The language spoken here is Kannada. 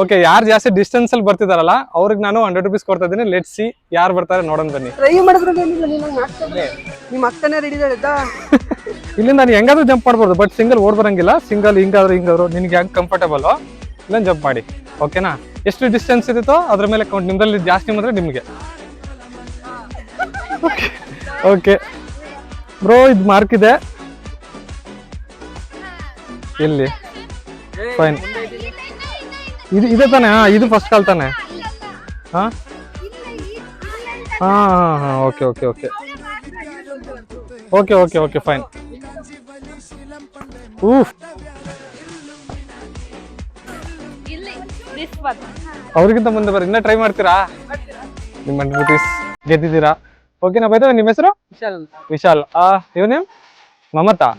ಓಕೆ, ಯಾರು ಜಾಸ್ತಿ ಡಿಸ್ಟೆನ್ಸ್ ಅಲ್ಲಿ ಬರ್ತಿದಾರಲ್ಲ ಅವ್ರಿಗೆ ನಾನು 100 rupees ಕೊಡ್ತಾ ಇದೀನಿ. ಲೆಟ್ ಸಿ ಯಾರು ಬರ್ತಾರೆ ನೋಡೋಣ ಬನ್ನಿ. ಟ್ರೈ ಮಾಡಿದ್ರೆ ನಿಮ್ಮ ಅಕ್ಕನೇ ರೆಡಿ ಇದ್ದಾಳೆ. ಇಲ್ಲಿಂದ ನಾನು ಹೆಂಗಾದ್ರೂ ಜಂಪ್ ಮಾಡ್ಬೋದು, ಬಟ್ ಸಿಂಗಲ್ ಓಡ್ ಬರಂಗಿಲ್ಲ. ಸಿಂಗಲ್ ಹಿಂಗಾದ್ರು ನಿನ್ಗೆ ಹೆಂಗ್ ಕಂಫರ್ಟೇಬಲ್ ಇಲ್ಲ ಜಂಪ್ ಮಾಡಿ. ಓಕೆನಾ? ಎಷ್ಟು ಡಿಸ್ಟೆನ್ಸ್ ಇರುತ್ತೋ ಅದ್ರ ಮೇಲೆ ಕೌಂಟ್. ನಿಮ್ದಲ್ಲಿ ಜಾಸ್ತಿ ಬಂದ್ರೆ ನಿಮ್ಗೆ. ಓಕೆ ಬ್ರೋ, ಇದು ಮಾರ್ಕ್ ಇದೆ ಎಲ್ಲಿ? ಫೈನ್. ಇದೆ ತಾನೆ? ಇದು ಫಸ್ಟ್ ಕಾಲ್ ತಾನೆ? ಹಾ ಹಾ ಹಾ okay okay okay okay okay okay fine. ಅವ್ರಿಗಿಂತ ಮುಂದೆ ಬರ್ರಿ. ಇನ್ನ ಟ್ರೈ ಮಾಡ್ತೀರಾ? ನಿಮ್ಮ 100 rupees ಗೆದ್ದಿದ್ದೀರಾ. ಓಕೆನಾ ಬೈದ? ನಿಮ್ಮ ಹೆಸರು? ವಿಶಾಲ್. ಇವ್ ನೇಮ್? ಮಮತಾ.